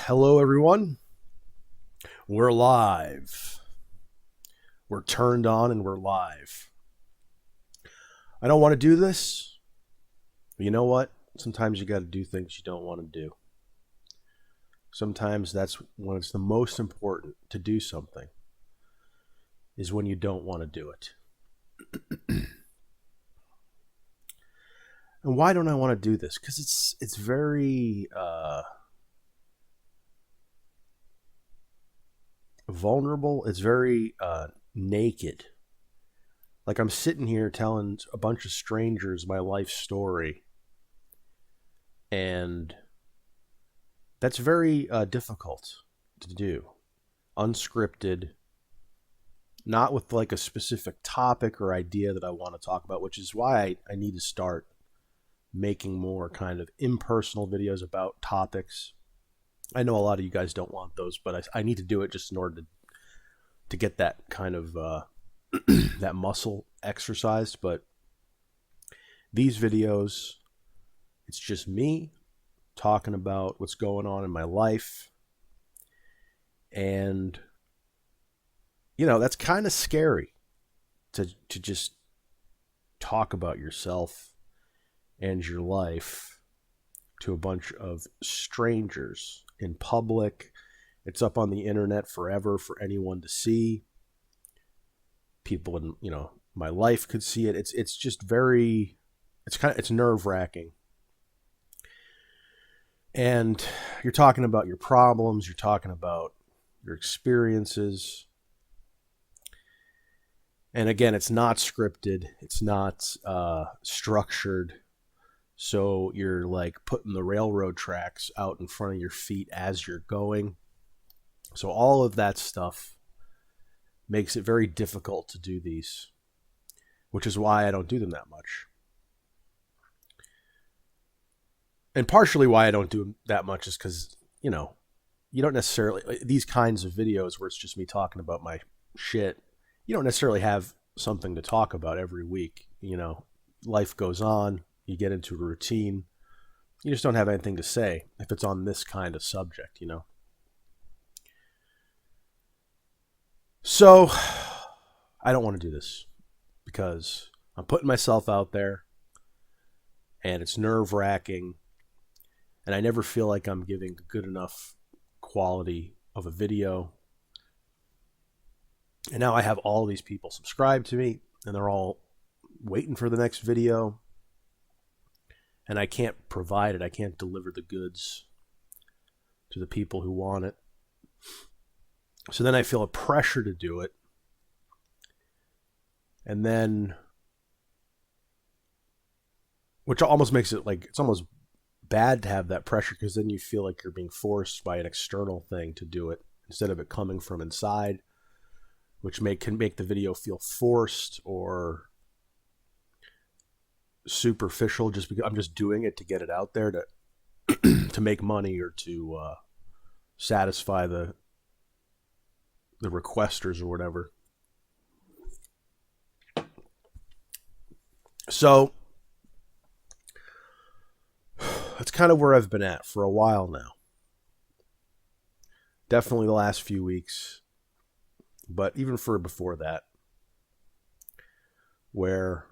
Hello, everyone. We're live. We're turned on and we're live. I don't want to do this, but you know what? Sometimes you got to do things you don't want to do. Sometimes that's when it's the most important to do something, is when you don't want to do it. And why don't I want to do this? Because it's very vulnerable. It's very naked. Like I'm sitting here telling a bunch of strangers my life story, and that's very difficult to do. Unscripted, not with like a specific topic or idea that I want to talk about, which is why I need to start making more kind of impersonal videos about topics. I know a lot of you guys don't want those, but I need to do it just in order to get that kind of that muscle exercised. But these videos, it's just me talking about what's going on in my life. And, you know, that's kind of scary to just talk about yourself and your life to a bunch of strangers in public. It's up on the internet forever for anyone to see. People in, my life could see it. It's just very, it's nerve-wracking. And you're talking about your problems, you're talking about your experiences. And again, it's not scripted, it's not structured. So you're like putting the railroad tracks out in front of your feet as you're going. So all of that stuff makes it very difficult to do these, which is why I don't do them that much. And partially why I don't do them that much is because, you don't necessarily, these kinds of videos where it's just me talking about my shit, you don't necessarily have something to talk about every week. Life goes on. You get into a routine. You just don't have anything to say if it's on this kind of subject, So I don't want to do this because I'm putting myself out there and it's nerve-wracking, and I never feel like I'm giving good enough quality of a video. And now I have all these people subscribed to me and they're all waiting for the next video. And I can't provide it. I can't deliver the goods to the people who want it. So then I feel a pressure to do it. And then, which almost makes it like, it's almost bad to have that pressure, because then you feel like you're being forced by an external thing to do it instead of it coming from inside, which can make the video feel forced or superficial, just because I'm just doing it to get it out there to to make money or to satisfy the requesters or whatever. So that's kind of where I've been at for a while now. Definitely the last few weeks, but even for before that, where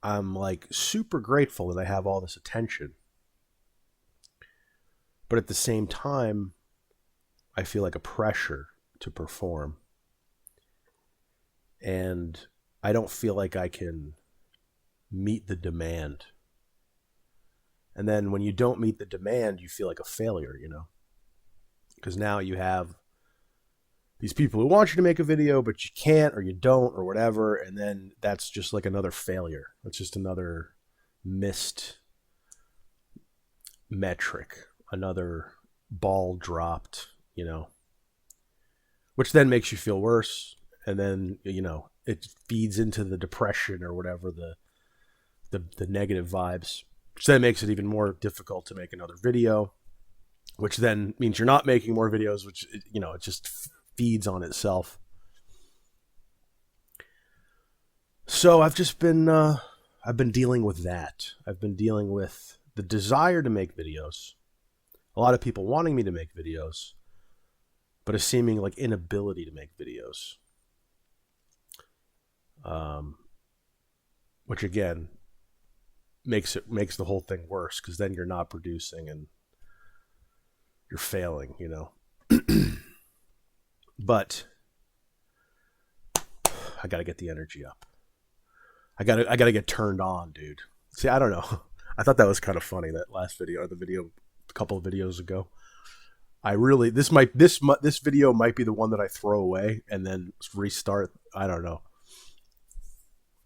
I'm like super grateful that I have all this attention. But at the same time, I feel like a pressure to perform. And I don't feel like I can meet the demand. And then when you don't meet the demand, you feel like a failure, Because now you have these people who want you to make a video, but you can't, or you don't, or whatever. And then that's just like another failure. That's just another missed metric, another ball dropped, which then makes you feel worse. And then, it feeds into the depression or whatever, the negative vibes, which then makes it even more difficult to make another video, which then means you're not making more videos, which, it just feeds on itself. So I've just been, I've been dealing with that. I've been dealing with the desire to make videos, a lot of people wanting me to make videos, but a seeming like inability to make videos. Which again makes the whole thing worse, because then you're not producing and you're failing, you know. But I gotta get the energy up. I gotta get turned on, dude. See, I don't know. I thought that was kind of funny, that last video, or the video a couple of videos ago. I really, this video might be the one that I throw away and then restart. I don't know.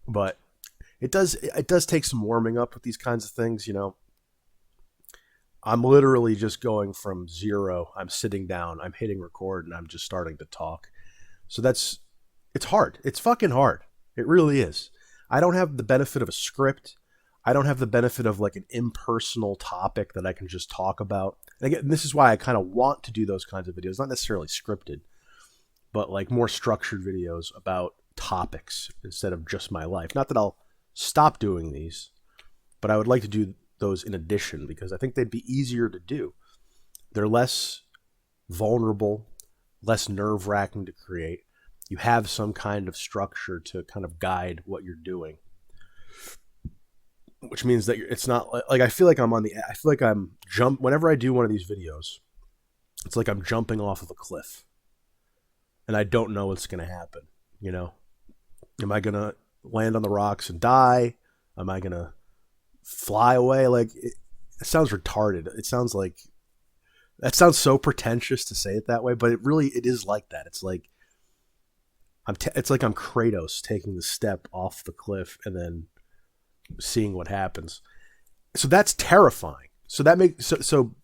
But it does take some warming up with these kinds of things, you know. I'm literally just going from zero. I'm sitting down, I'm hitting record, and I'm just starting to talk. So it's hard. It's fucking hard. It really is. I don't have the benefit of a script. I don't have the benefit of like an impersonal topic that I can just talk about. And again, this is why I kind of want to do those kinds of videos, not necessarily scripted, but like more structured videos about topics instead of just my life. Not that I'll stop doing these, but I would like to do those in addition, because I think they'd be easier to do. They're less vulnerable, less nerve-wracking to create. You have some kind of structure to kind of guide what you're doing, which means that it's not like I feel like I'm whenever I do one of these videos, it's like I'm jumping off of a cliff and I don't know what's going to happen. You know, am I going to land on the rocks and die? Am I going to fly away? Like, it sounds retarded. It sounds like, that sounds so pretentious to say it that way, but it is like that. It's like it's like I'm Kratos taking the step off the cliff and then seeing what happens. So that's terrifying. So that makes so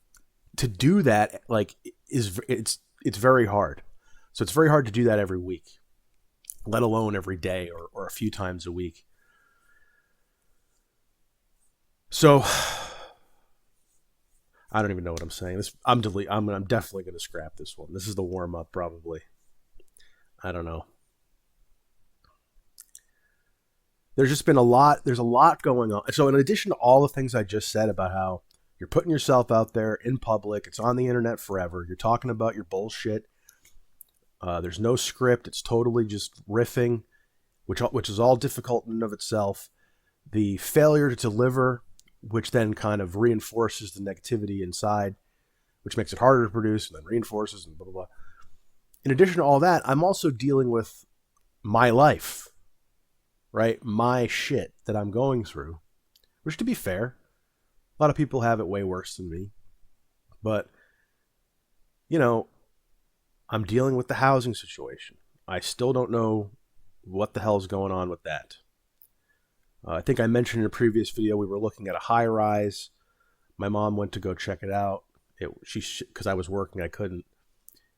to do that, like, it's very hard. So it's very hard to do that every week, let alone every day or a few times a week. So I don't even know what I'm saying. I'm definitely going to scrap this one. This is the warm up, probably. I don't know. There's just been there's a lot going on. So in addition to all the things I just said about how you're putting yourself out there in public, it's on the internet forever, you're talking about your bullshit, there's no script, it's totally just riffing, which is all difficult in and of itself. The failure to deliver, which then kind of reinforces the negativity inside, which makes it harder to produce and then reinforces and blah, blah, blah. In addition to all that, I'm also dealing with my life, right? My shit that I'm going through, which, to be fair, a lot of people have it way worse than me. But, you know, I'm dealing with the housing situation. I still don't know what the hell's going on with that. I think I mentioned in a previous video we were looking at a high rise. My mom went to go check it out. Because I was working, I couldn't.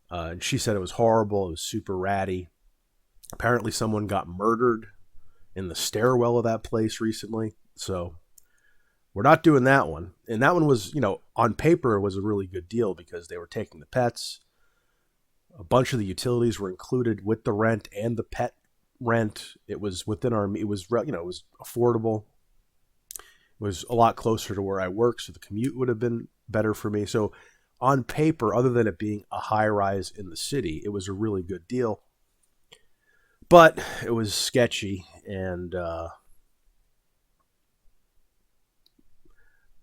And she said it was horrible. It was super ratty. Apparently someone got murdered in the stairwell of that place recently. So we're not doing that one. And that one was, you know, on paper it was a really good deal because they were taking the pets. A bunch of the utilities were included with the rent and the pet rent. It was within it was affordable. It was a lot closer to where I work, so the commute would have been better for me. So on paper, other than it being a high rise in the city, it was a really good deal. But it was sketchy, and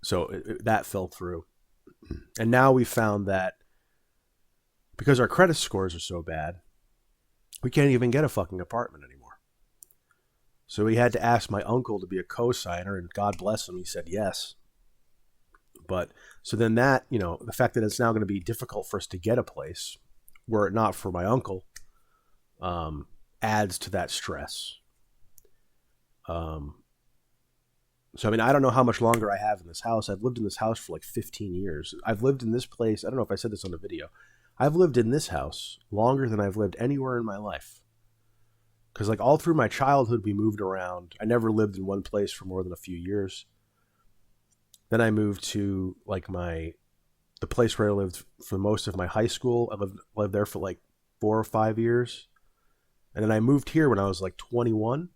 so that fell through. And now we found that because our credit scores are so bad, we can't even get a fucking apartment anymore. So we had to ask my uncle to be a co-signer, and God bless him, he said yes. But so then that, you know, the fact that it's now going to be difficult for us to get a place, were it not for my uncle, adds to that stress. So, I mean, I don't know how much longer I have in this house. I've lived in this house for like 15 years. I've lived in this place. I don't know if I said this on the video. I've lived in this house longer than I've lived anywhere in my life. Because like all through my childhood, we moved around. I never lived in one place for more than a few years. Then I moved to like the place where I lived for most of my high school. I lived there for like 4 or 5 years. And then I moved here when I was like 21.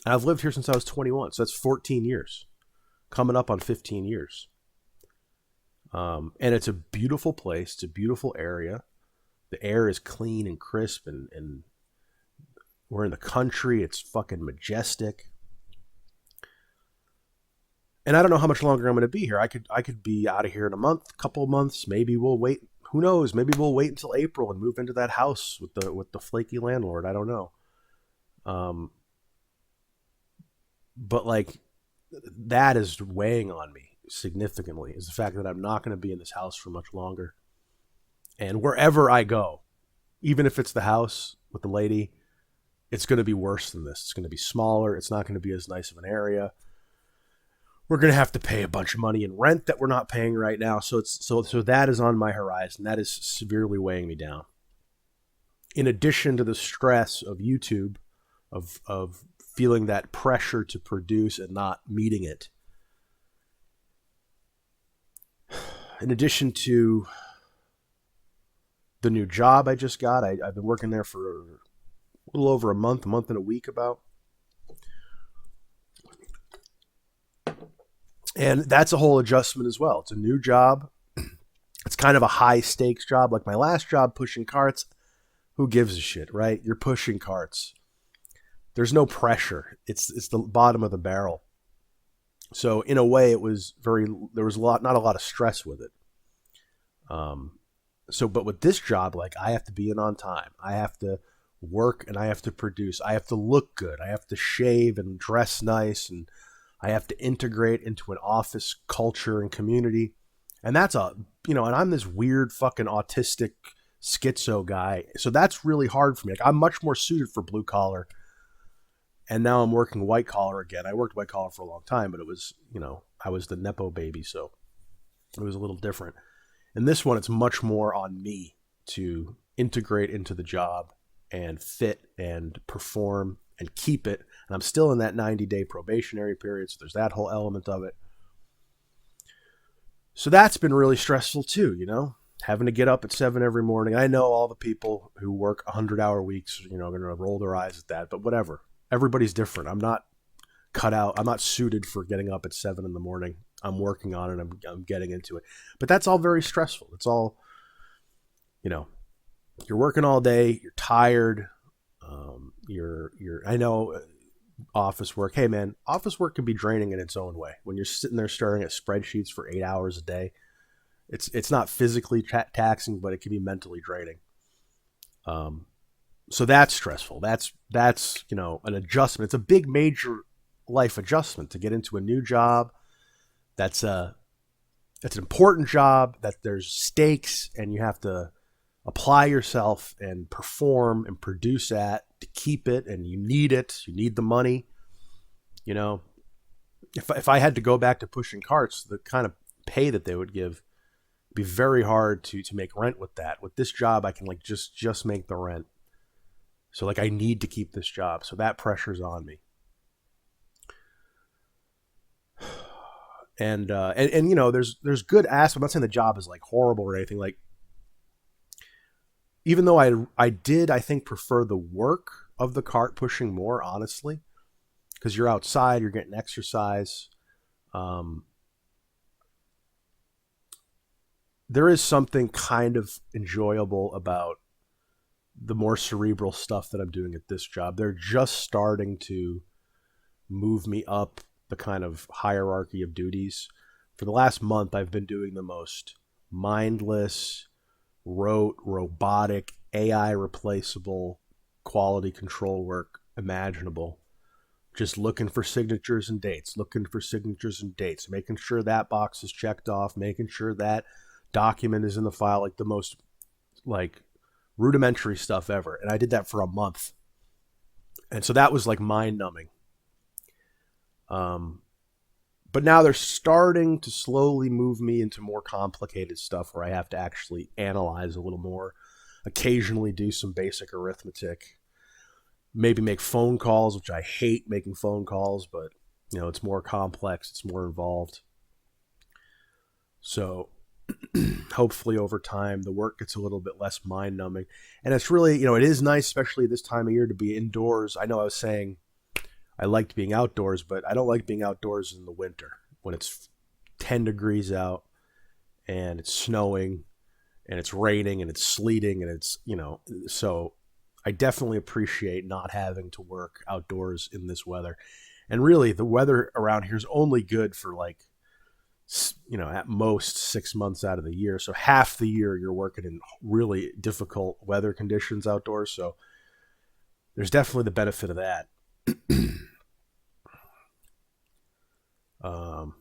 And I've lived here since I was 21. So that's 14 years. Coming up on 15 years. And it's a beautiful place. It's a beautiful area. The air is clean and crisp, and we're in the country. It's fucking majestic. And I don't know how much longer I'm going to be here. I could be out of here in a month, couple of months. Maybe we'll wait. Who knows? Maybe we'll wait until April and move into that house with the flaky landlord. I don't know. Um, but like that is weighing on me significantly. Is the fact that I'm not going to be in this house for much longer. And wherever I go, even if it's the house with the lady, it's going to be worse than this. It's going to be smaller. It's not going to be as nice of an area. We're going to have to pay a bunch of money in rent that we're not paying right now. So that is on my horizon. That is severely weighing me down. In addition to the stress of YouTube, of feeling that pressure to produce and not meeting it. In addition to the new job I just got, I've been working there for a little over a month and a week about. And that's a whole adjustment as well. It's a new job. It's kind of a high stakes job. Like my last job, pushing carts. Who gives a shit, right? You're pushing carts. There's no pressure. It's the bottom of the barrel. So in a way, there was not a lot of stress with it. But with this job, like I have to be in on time. I have to work and I have to produce. I have to look good. I have to shave and dress nice, and I have to integrate into an office culture and community. And and I'm this weird fucking autistic schizo guy. So that's really hard for me. Like I'm much more suited for blue collar. And now I'm working white collar again. I worked white collar for a long time, but it was, I was the Nepo baby. So it was a little different. In this one, it's much more on me to integrate into the job and fit and perform and keep it. And I'm still in that 90-day probationary period. So there's that whole element of it. So that's been really stressful too, having to get up at 7 every morning. I know all the people who work 100-hour weeks, are going to roll their eyes at that, but whatever. Everybody's different. I'm not cut out. I'm not suited for getting up at 7 in the morning. I'm working on it. I'm getting into it, but that's all very stressful. It's all, you're working all day. You're tired. I know office work. Hey man, office work can be draining in its own way. When you're sitting there staring at spreadsheets for 8 hours a day, it's not physically taxing, but it can be mentally draining. So that's stressful. That's an adjustment. It's a big major life adjustment to get into a new job. That's an important job that there's stakes and you have to apply yourself and perform and produce at to keep it, and you need it. You need the money. If I had to go back to pushing carts, the kind of pay that they would give would be very hard to make rent with that. With this job, I can just make the rent. So I need to keep this job. So that pressure's on me. And there's good aspects. I'm not saying the job is horrible or anything. Even though I think prefer the work of the cart pushing more, honestly, because you're outside, you're getting exercise. There is something kind of enjoyable about the more cerebral stuff that I'm doing at this job. They're just starting to move me up the kind of hierarchy of duties. For the last month, I've been doing the most mindless, rote, robotic, AI replaceable quality control work imaginable. Just looking for signatures and dates, making sure that box is checked off, making sure that document is in the file, the most rudimentary stuff ever. And I did that for a month. And so that was mind numbing. But now they're starting to slowly move me into more complicated stuff where I have to actually analyze a little more, occasionally do some basic arithmetic, maybe make phone calls, which I hate making phone calls, but it's more complex, it's more involved. So hopefully over time the work gets a little bit less mind numbing. And it's really, it is nice, especially this time of year, to be indoors. I know I was saying I liked being outdoors, but I don't like being outdoors in the winter when it's 10 degrees out and it's snowing and it's raining and it's sleeting and it's, so I definitely appreciate not having to work outdoors in this weather. And really, the weather around here is only good for like, at most 6 months out of the year. So half the year you're working in really difficult weather conditions outdoors. So there's definitely the benefit of that. um,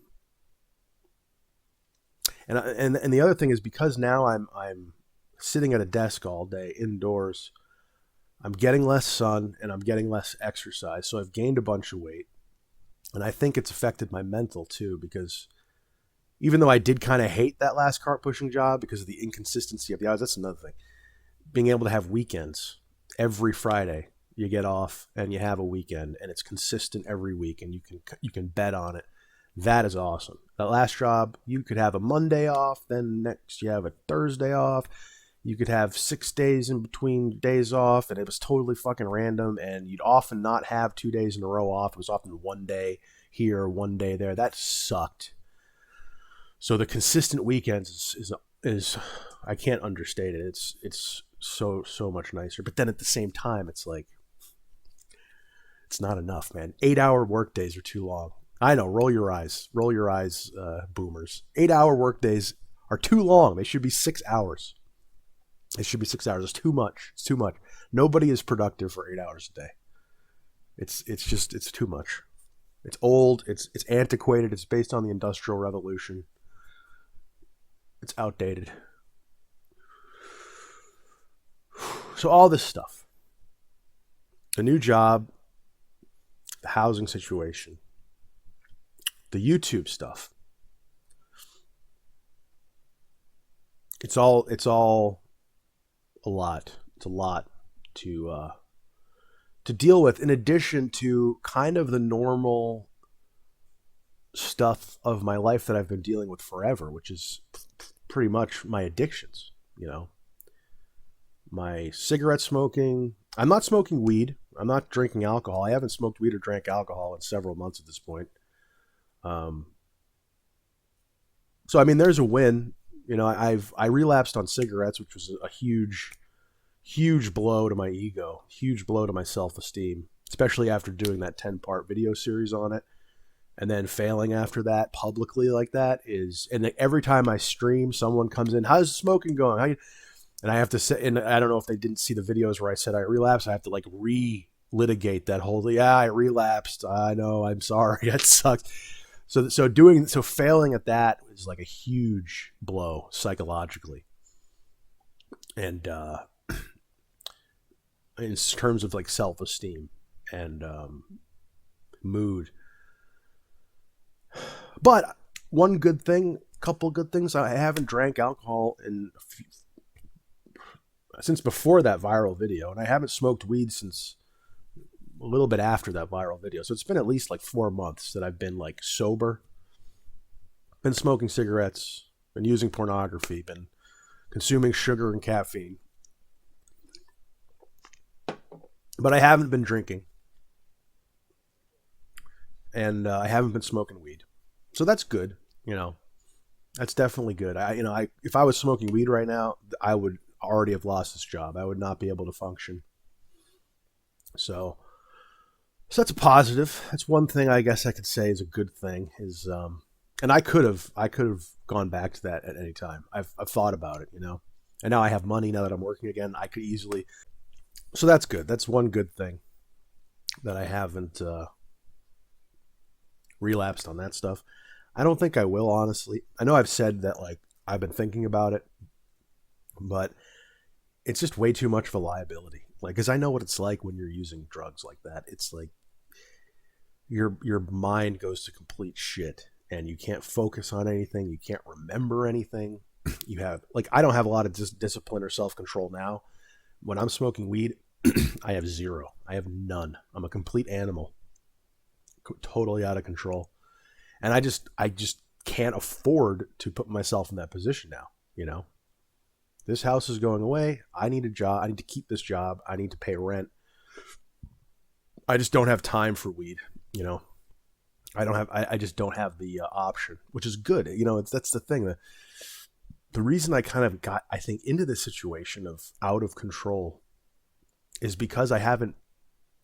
and the other thing is, because now I'm sitting at a desk all day indoors, I'm getting less sun and I'm getting less exercise. So I've gained a bunch of weight, and I think it's affected my mental too, because even though I did kind of hate that last cart pushing job because of the inconsistency of the hours, that's another thing. Being able to have weekends every Friday, you get off and you have a weekend, and it's consistent every week, and you can bet on it. That is awesome. That last job, you could have a Monday off, then next you have a Thursday off. You could have 6 days in between days off, and it was totally fucking random, and you'd often not have 2 days in a row off. It was often one day here, one day there. That sucked. So the consistent weekends is I can't understate it. It's so much nicer. But then at the same time, it's like, it's not enough, man. 8-hour work days are too long. I know. Roll your eyes, boomers. 8-hour work days are too long. They should be 6 hours. It should be 6 hours. It's too much. It's too much. Nobody is productive for 8 hours a day. It's too much. It's old. It's antiquated. It's based on the Industrial Revolution. It's outdated. So all this stuff, the new job, the housing situation, the YouTube stuff, it's all a lot. It's a lot to deal with, in addition to kind of the normal stuff of my life that I've been dealing with forever, which is pretty much my addictions, my cigarette smoking. I'm not smoking weed. I'm not drinking alcohol. I haven't smoked weed or drank alcohol in several months at this point. So I mean, there's a win. I relapsed on cigarettes, which was a huge blow to my ego, huge blow to my self-esteem, especially after doing that 10-part video series on it, and then failing after that publicly like that and every time I stream, someone comes in, how's smoking going? And I have to say, and I don't know if they didn't see the videos where I said I relapsed. I have to like relitigate that whole, yeah, I relapsed. I know, I'm sorry. That sucks. So failing at that is like a huge blow psychologically. And, in terms of like self-esteem and, mood. But one good thing, couple good things, I haven't drank alcohol since before that viral video, and I haven't smoked weed since a little bit after that viral video. So it's been at least like 4 months that I've been like sober, been smoking cigarettes, been using pornography, been consuming sugar and caffeine. But I haven't been drinking, and I haven't been smoking weed. So that's good, That's definitely good. If I was smoking weed right now, I would already have lost this job. I would not be able to function. So that's a positive. That's one thing I guess I could say is a good thing. And I could have gone back to that at any time. I've thought about it, And now I have money. Now that I'm working again, I could easily. So that's good. That's one good thing that I haven't relapsed on that stuff. I don't think I will, honestly. I know I've said that, like, I've been thinking about it, but it's just way too much of a liability. Like, because I know what it's like when you're using drugs like that. It's like your mind goes to complete shit, and you can't focus on anything. You can't remember anything. I don't have a lot of discipline or self-control now. When I'm smoking weed, I have zero. I have none. I'm a complete animal, totally out of control. And I just can't afford to put myself in that position now. This house is going away. I need a job. I need to keep this job. I need to pay rent. I just don't have time for weed. I just don't have the option, which is good. That's the thing. the reason I kind of got, I think, into this situation of out of control is because I haven't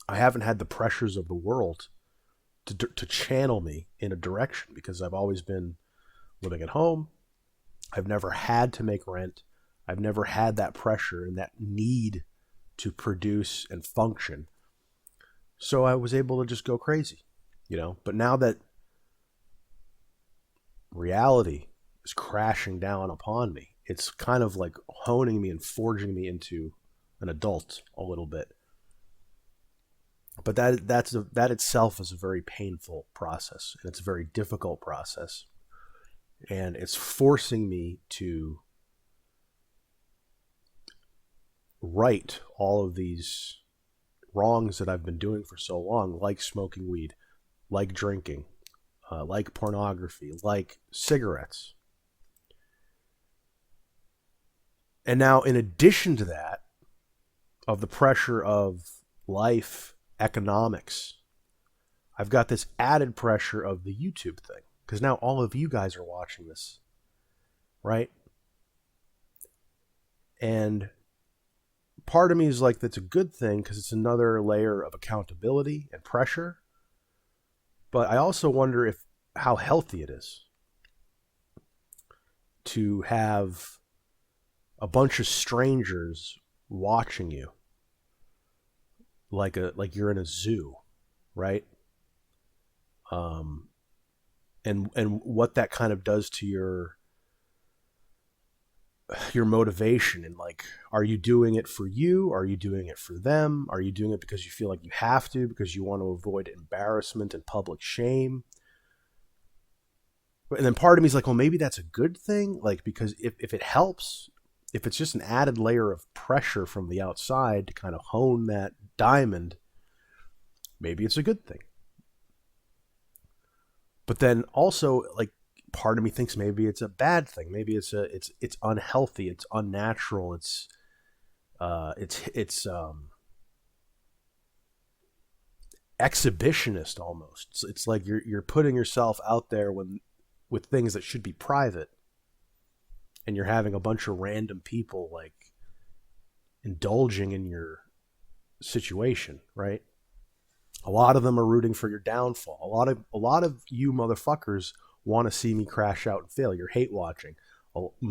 had the pressures of the world to channel me in a direction, because I've always been living at home. I've never had to make rent. I've never had that pressure and that need to produce and function. So I was able to just go crazy, But now that reality is crashing down upon me, it's kind of like honing me and forging me into an adult a little bit. But that itself is a very painful process, and it's a very difficult process. And it's forcing me to right all of these wrongs that I've been doing for so long, like smoking weed, like drinking, like pornography, like cigarettes. And now, in addition to that, of the pressure of life, economics, I've got this added pressure of the YouTube thing, because now all of you guys are watching this, right? And part of me is like, that's a good thing, because it's another layer of accountability and pressure. But I also wonder how healthy it is to have a bunch of strangers watching you like you're in a zoo, right? And what that kind of does to your motivation, and like, are you doing it for you? Are you doing it for them? Are you doing it because you feel like you have to, because you want to avoid embarrassment and public shame? And then part of me is like, well, maybe that's a good thing, like, because if it helps, if it's just an added layer of pressure from the outside to kind of hone that diamond, maybe it's a good thing. But then also, like, part of me thinks maybe it's a bad thing. Maybe it's unhealthy. It's unnatural. It's exhibitionist almost. It's like you're putting yourself out there with things that should be private, and you're having a bunch of random people like indulging in your situation, right? A lot of them are rooting for your downfall. A lot of you motherfuckers want to see me crash out and fail. You're hate watching.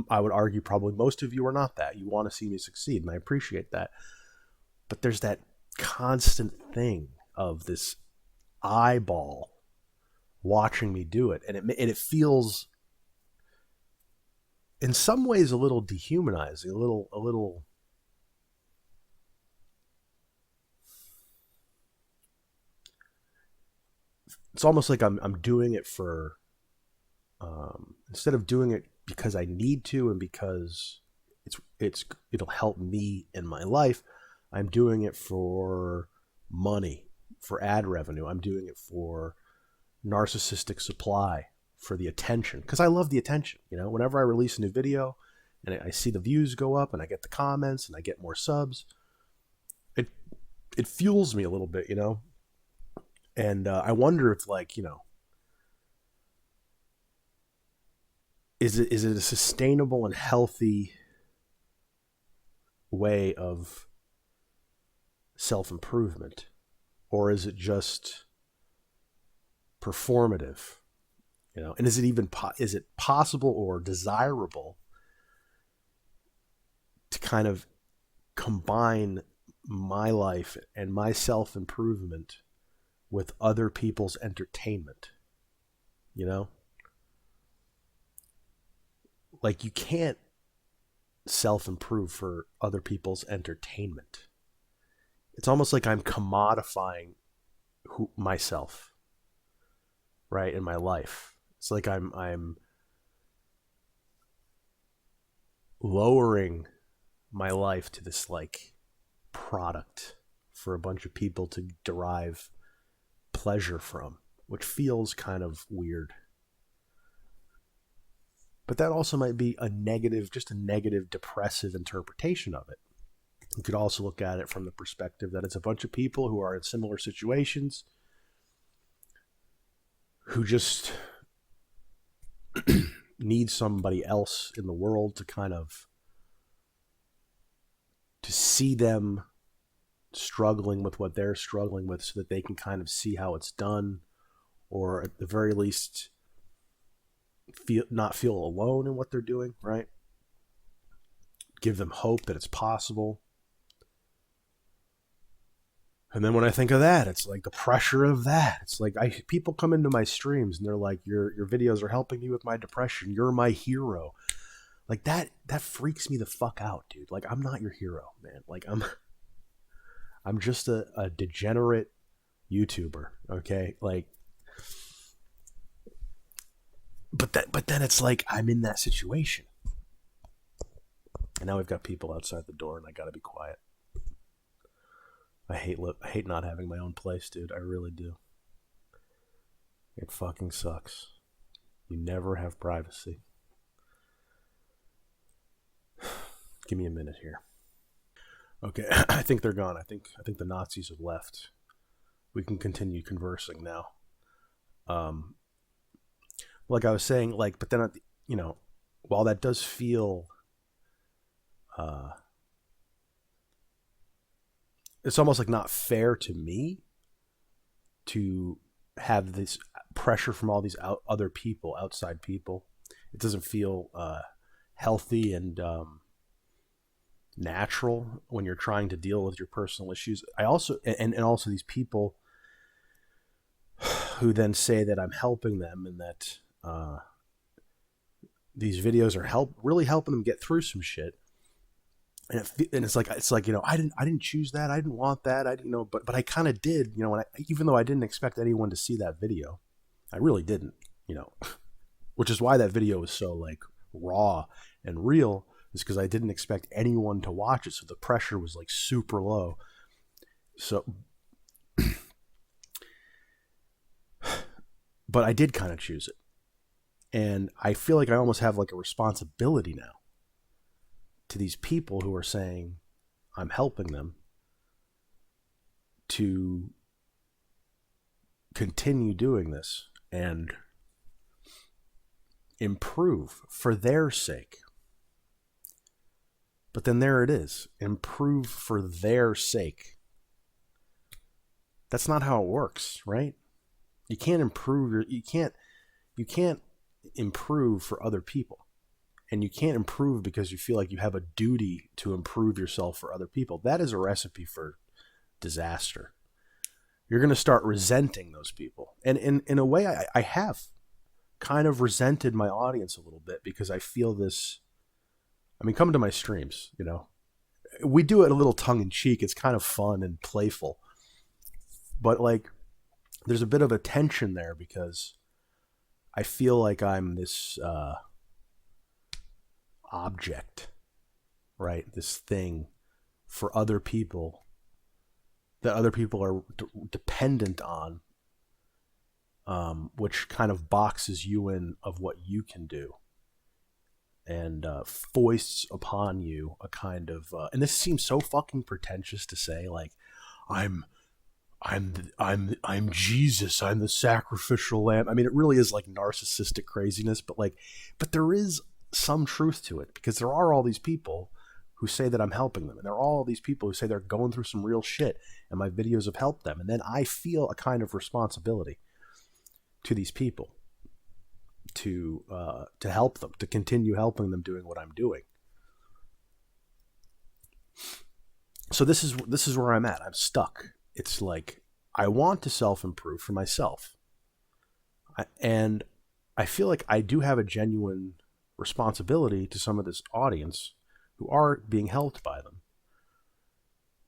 I would argue probably most of you are not that. You want to see me succeed, and I appreciate that. But there's that constant thing of this eyeball watching me do it, and it feels in some ways a little dehumanizing, a little. It's almost like I'm doing it for, instead of doing it because I need to and because it'll help me in my life, I'm doing it for money, for ad revenue. I'm doing it for narcissistic supply, for the attention, because I love the attention. Whenever I release a new video and I see the views go up and I get the comments and I get more subs, it fuels me a little bit, And I wonder if, like, is it a sustainable and healthy way of self-improvement, or is it just performative? And is it even is it possible or desirable to kind of combine my life and my self-improvement with other people's entertainment? Like, you can't self-improve for other people's entertainment. It's almost like I'm commodifying myself, right, in my life. It's like I'm lowering my life to this, like, product for a bunch of people to derive pleasure from, which feels kind of weird. But that also might be a negative depressive interpretation of it. You could also look at it from the perspective that it's a bunch of people who are in similar situations who just need somebody else in the world to see them struggling with what they're struggling with so that they can kind of see how it's done, or at the very least not feel alone in what they're doing, right? Give them hope that it's possible. And then when I think of that, it's like the pressure of that. It's like people come into my streams and they're like, your videos are helping me with my depression. You're my hero. Like that freaks me the fuck out, dude. Like, I'm not your hero, man. Like, I'm just a degenerate YouTuber, okay? Like, but then it's like I'm in that situation. And now we've got people outside the door and I gotta be quiet. I hate not having my own place, dude. I really do. It fucking sucks. You never have privacy. Give me a minute here. Okay, I think they're gone. I think the Nazis have left. We can continue conversing now. Like I was saying, like, but then, you know, while that does feel, it's almost like not fair to me to have this pressure from all these other people, outside people. It doesn't feel healthy and natural when you're trying to deal with your personal issues. I also and also these people who then say that I'm helping them and that these videos are really helping them get through some shit. And it's like, you know, I didn't choose that. I didn't want that. But I kind of did, you know, even though I didn't expect anyone to see that video, I really didn't, you know, which is why that video was so like raw and real, is because I didn't expect anyone to watch it. So the pressure was like super low. So, but I did kind of choose it. And I feel like I almost have like a responsibility now to these people who are saying I'm helping them to continue doing this and improve for their sake. But then there it is. Improve for their sake. That's not how it works, right? You can't improve you can't improve for other people. And you can't improve because you feel like you have a duty to improve yourself for other people. That is a recipe for disaster. You're going to start resenting those people. And in a way, I have kind of resented my audience a little bit because I feel this. I mean, come to my streams, you know. We do it a little tongue-in-cheek. It's kind of fun and playful. But, like, there's a bit of a tension there because I feel like I'm this object, right? This thing for other people that other people are dependent on, which kind of boxes you in of what you can do and foists upon you a kind of and this seems so fucking pretentious to say, like, I'm Jesus, I'm the sacrificial lamb. I mean, it really is like narcissistic craziness, but there is some truth to it, because there are all these people who say that I'm helping them, and there are all these people who say they're going through some real shit and my videos have helped them. And then I feel a kind of responsibility to these people to help them, to continue helping them doing what I'm doing. So this is where I'm at. I'm stuck. It's like I want to self-improve for myself. And I feel like I do have a genuine responsibility to some of this audience who are being helped by them.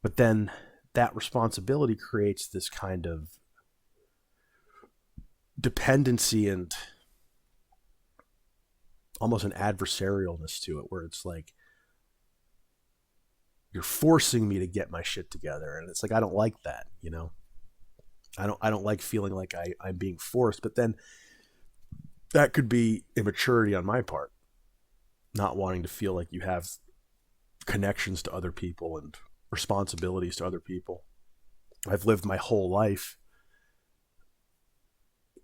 But then that responsibility creates this kind of dependency and almost an adversarialness to it, where it's like you're forcing me to get my shit together. And it's like, I don't like that, you know? I don't like feeling like I'm being forced. But then that could be immaturity on my part, not wanting to feel like you have connections to other people and responsibilities to other people. I've lived my whole life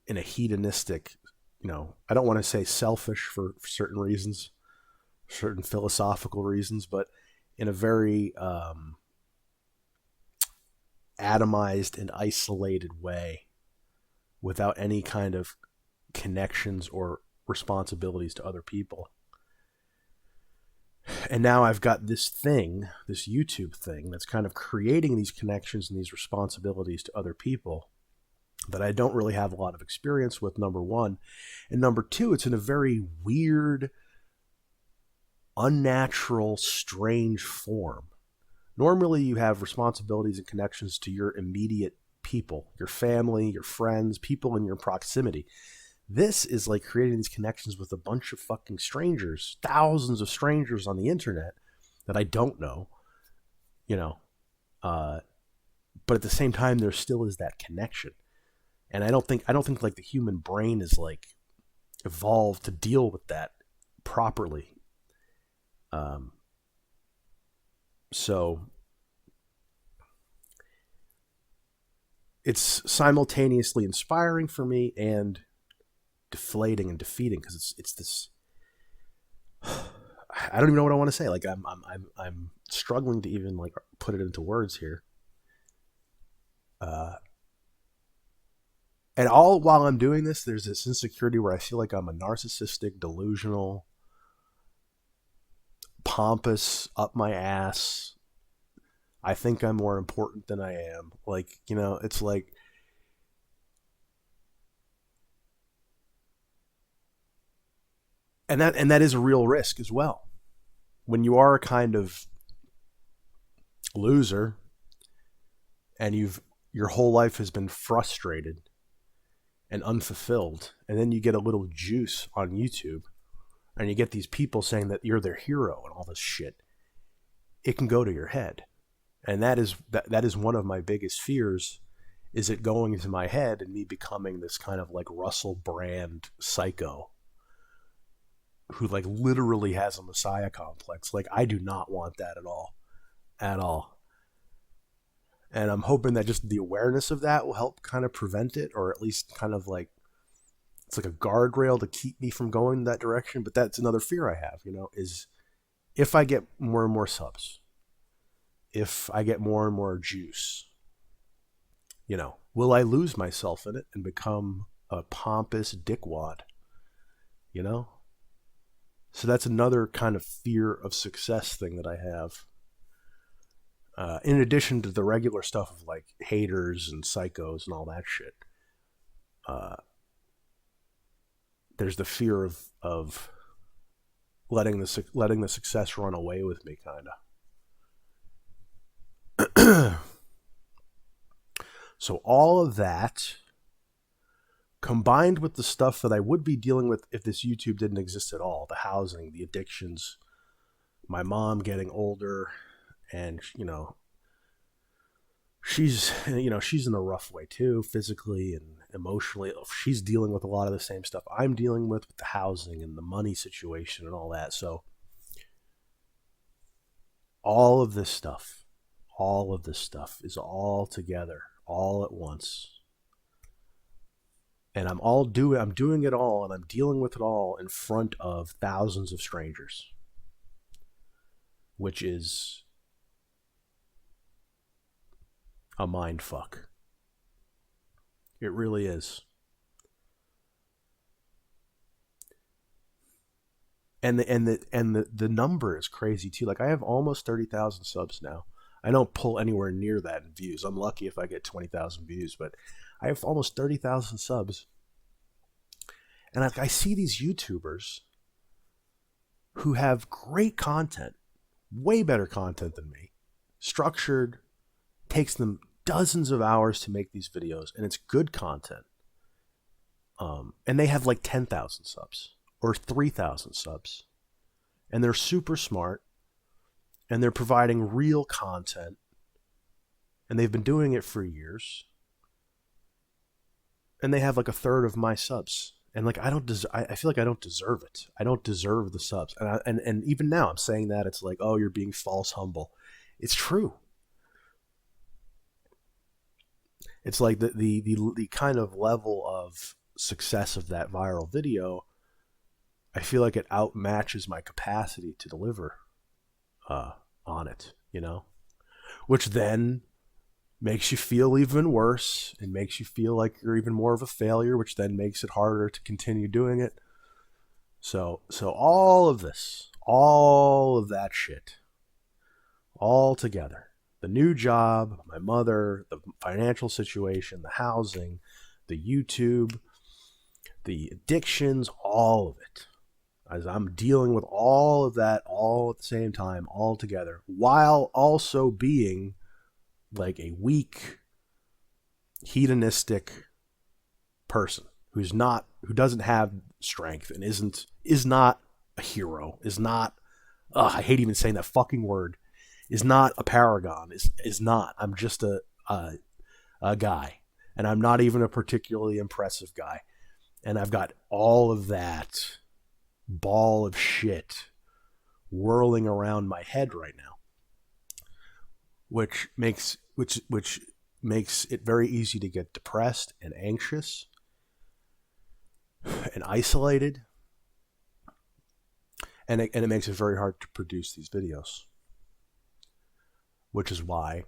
in a hedonistic I don't want to say selfish for certain reasons, certain philosophical reasons, but in a very atomized and isolated way without any kind of connections or responsibilities to other people. And now I've got this YouTube thing that's kind of creating these connections and these responsibilities to other people that I don't really have a lot of experience with, number one. And number two, it's in a very weird, unnatural, strange form. Normally, you have responsibilities and connections to your immediate people, your family, your friends, people in your proximity. This is like creating these connections with a bunch of fucking strangers, thousands of strangers on the internet that I don't know, but at the same time, there still is that connection. And I don't think like the human brain is like evolved to deal with that properly. So it's simultaneously inspiring for me and deflating and defeating, because it's this. I don't even know what I want to say. Like I'm struggling to even like put it into words here. And all while I'm doing this, there's this insecurity where I feel like I'm a narcissistic, delusional, pompous, up my ass. I think I'm more important than I am. Like, it's like, and that is a real risk as well. When you are a kind of loser and your whole life has been frustrated and unfulfilled, and then you get a little juice on YouTube and you get these people saying that you're their hero and all this shit, it can go to your head. And that is one of my biggest fears, is it going into my head and me becoming this kind of like Russell Brand psycho who like literally has a messiah complex. Like, I do not want that at all. And I'm hoping that just the awareness of that will help kind of prevent it, or at least kind of like, it's like a guardrail to keep me from going in that direction. But that's another fear I have, is if I get more and more subs, if I get more and more juice, will I lose myself in it and become a pompous dickwad? So that's another kind of fear of success thing that I have. In addition to the regular stuff of like haters and psychos and all that shit, there's the fear of letting the success run away with me, kind of. So all of that, combined with the stuff that I would be dealing with if this YouTube didn't exist at all, the housing, the addictions, my mom getting older, and she's in a rough way too, physically and emotionally. She's dealing with a lot of the same stuff I'm dealing with the housing and the money situation and all that. So all of this stuff is all together, all at once. And I'm doing it all, and I'm dealing with it all in front of thousands of strangers, which is a mind fuck. It really is. And the number is crazy too. Like, I have almost 30,000 subs now. I don't pull anywhere near that in views. I'm lucky if I get 20,000 views, but I have almost 30,000 subs. And I see these YouTubers who have great content, way better content than me, structured, takes them dozens of hours to make these videos, and it's good content. And they have like 10,000 subs or 3,000 subs. And they're super smart, and they're providing real content, and they've been doing it for years. And they have like a third of my subs. And like, I feel like I don't deserve it. I don't deserve the subs. And even now I'm saying that, it's like, oh, you're being false humble. It's true. It's like the kind of level of success of that viral video, I feel like it outmatches my capacity to deliver on it, which then makes you feel even worse and makes you feel like you're even more of a failure, which then makes it harder to continue doing it. So all of this, all of that shit, all together, the new job, my mother, the financial situation, the housing, the YouTube, the addictions, all of it, as I'm dealing with all of that all at the same time, all together, while also being like a weak, hedonistic person who doesn't have strength and is not a hero, is not, I hate even saying that fucking word, is not a paragon, is not. I'm just a guy, and I'm not even a particularly impressive guy, and I've got all of that ball of shit whirling around my head right now, which makes it very easy to get depressed and anxious and isolated, and it makes it very hard to produce these videos, which is why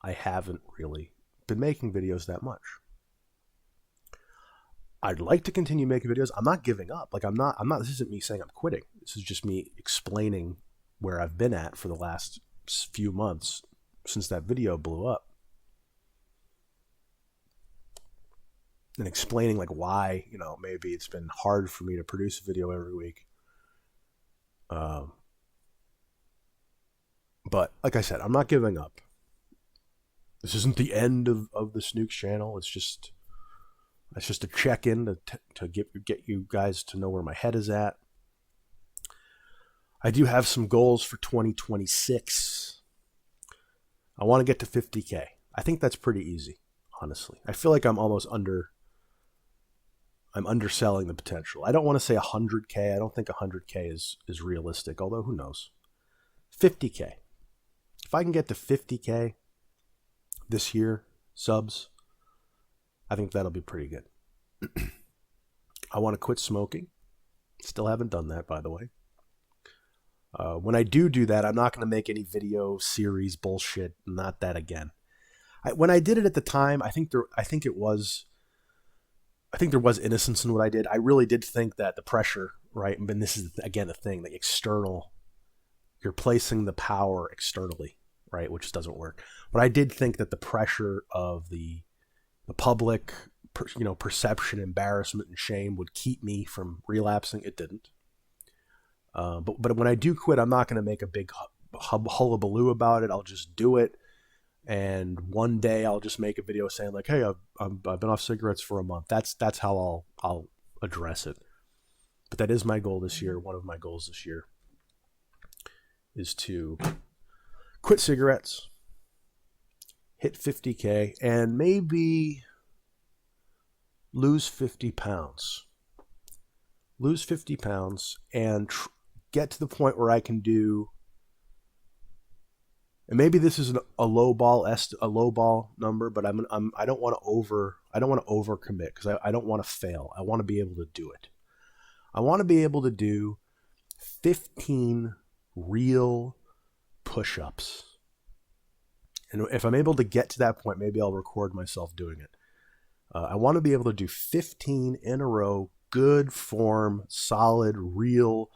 I haven't really been making videos that much. I'd like to continue making videos. I'm not giving up. Like I'm not, this isn't me saying I'm quitting. This is just me explaining where I've been at for the last few months since that video blew up. And explaining like why, maybe it's been hard for me to produce a video every week. But like I said, I'm not giving up. This isn't the end of the Snooks channel. It's just a check-in to get you guys to know where my head is at. I do have some goals for 2026. I want to get to 50K. I think that's pretty easy, honestly. I feel like I'm underselling the potential. I don't want to say 100K. I don't think 100K is realistic, although who knows. 50K. If I can get to 50K this year, subs, I think that'll be pretty good. I want to quit smoking. Still haven't done that, by the way. When I do that, I'm not going to make any video series bullshit. Not that again. When I did it at the time, I think there was innocence in what I did. I really did think that the pressure, right? And this is again the thing, the external. You're placing the power externally, right? Which doesn't work. But I did think that the pressure of the public, perception, embarrassment, and shame would keep me from relapsing. It didn't. But when I do quit, I'm not going to make a big hullabaloo about it. I'll just do it. And one day I'll just make a video saying like, "Hey, I've been off cigarettes for a month." That's how I'll address it. But that is my goal this year. One of my goals this year is to quit cigarettes, hit 50K, and maybe lose 50 pounds. Lose 50 pounds and get to the point where I can do. And maybe this is a low ball number, but I don't want to overcommit because I don't want to fail. I want to be able to do it. I want to be able to do 15 real push-ups. And if I'm able to get to that point, maybe I'll record myself doing it. I want to be able to do 15 in a row, good form, solid, real,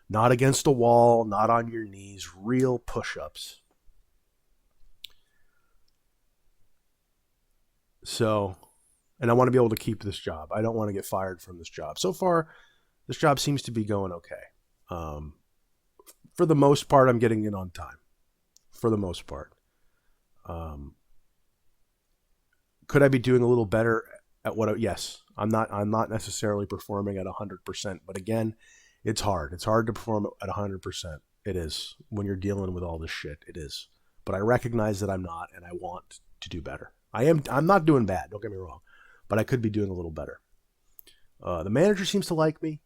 not against a wall, not on your knees, real push-ups. So, and I want to be able to keep this job. I don't want to get fired from this job. So far, this job seems to be going okay. For the most part, I'm getting in on time. For the most part. Could I be doing a little better at yes. I'm not necessarily performing at 100%, but again, it's hard. It's hard to perform at 100%. It is. When you're dealing with all this shit, it is. But I recognize that I'm not, and I want to do better. I'm not doing bad, don't get me wrong, but I could be doing a little better. The manager seems to like me.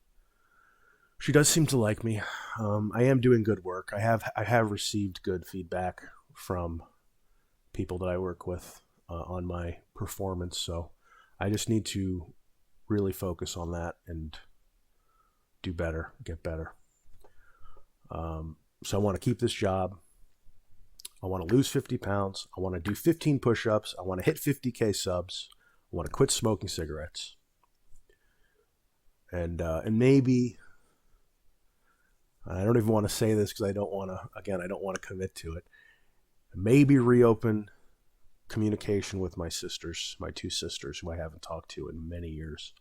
She does seem to like me. I am doing good work. I have received good feedback from people that I work with on my performance, so I just need to really focus on that and do better, get better. So I want to keep this job. I want to lose 50 pounds. I want to do 15 push-ups. I want to hit 50K subs. I want to quit smoking cigarettes. And maybe, I don't even want to say this because I don't want to commit to it. Maybe reopen communication with my sisters, my two sisters who I haven't talked to in many years.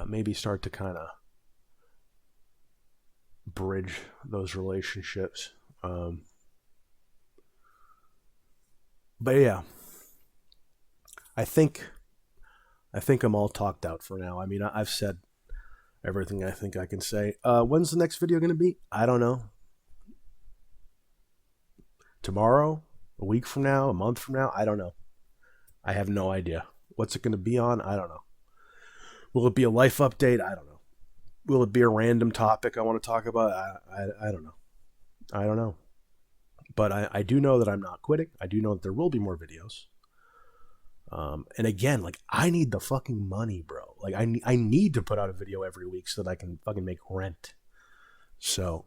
Maybe start to kind of bridge those relationships. But yeah, I think I'm all talked out for now. I mean, I've said everything I think I can say. When's the next video going to be? I don't know. Tomorrow? A week from now? A month from now? I don't know. I have no idea. What's it going to be on? I don't know. Will it be a life update? I don't know. Will it be a random topic I want to talk about? I don't know. I don't know. But I do know that I'm not quitting. I do know that there will be more videos. And again, like, I need the fucking money, bro. Like, I need to put out a video every week so that I can fucking make rent. So,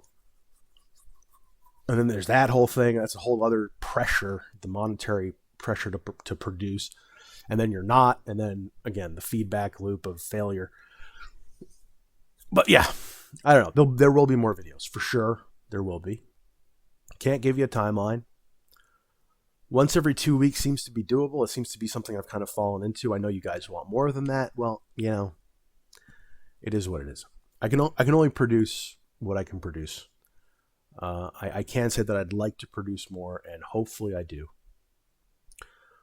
and then there's that whole thing. That's a whole other pressure, the monetary pressure to produce. And then you're not. And then, again, the feedback loop of failure. But yeah, I don't know. There will be more videos. For sure, there will be. Can't give you a timeline. Once every 2 weeks seems to be doable. It seems to be something I've kind of fallen into. I know you guys want more than that. Well, you know, it is what it is. I can only produce what I can produce. I can say that I'd like to produce more, and hopefully I do.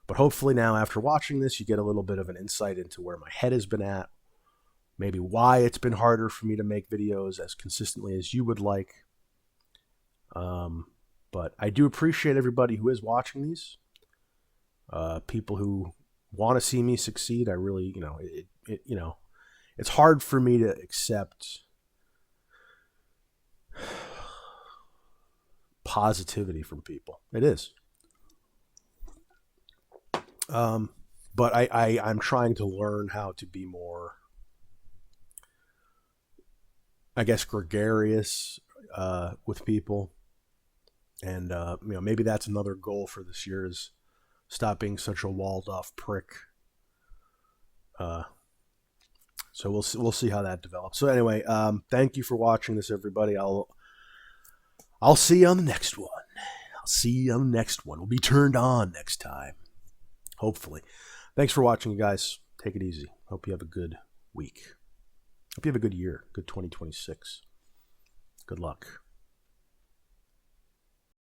But hopefully now, after watching this, you get a little bit of an insight into where my head has been at. Maybe why it's been harder for me to make videos as consistently as you would like. But I do appreciate everybody who is watching these. People who want to see me succeed. I really, it's hard for me to accept positivity from people. It is. But I'm trying to learn how to be more, I guess, gregarious with people. And, maybe that's another goal for this year, is stop being such a walled off prick. So we'll see how that develops. So anyway, thank you for watching this, everybody. I'll see you on the next one. I'll see you on the next one. We'll be turned on next time. Hopefully. Thanks for watching, you guys. Take it easy. Hope you have a good week. Hope you have a good year. Good 2026. Good luck.